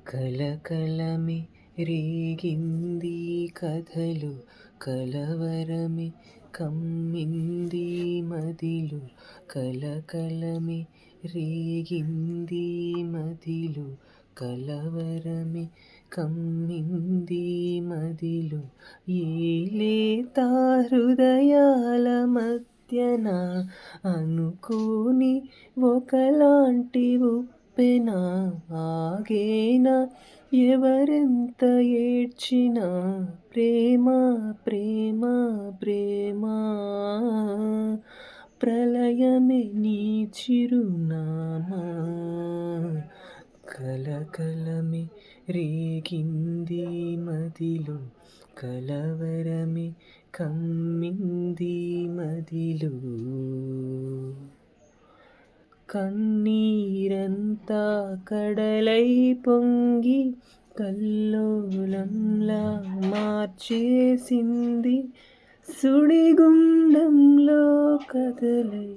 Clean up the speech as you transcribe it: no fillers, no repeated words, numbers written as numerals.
కలకలమి రేగింది కథలు కలవరమి కమ్మింది మదిలో కలకలమి రేగింది మదిలో కలవరమి కమ్మింది మదిలో ఏలేత హృదయాల మధ్యన అనుకోని ఒకలాంటి ఉప్పెన ఆగేనా ఎవరెంత ఏడ్చినా ప్రేమ ప్రేమ ప్రేమ ప్రళయమే నీ చిరునామా కలకలమి రేగింది మదిలో కలవరమి కమ్మింది మదిలో కన్నీరంతా కడలై పొంగి కల్లోలంలా మార్చేసింది సుడిగుండంలో కదలై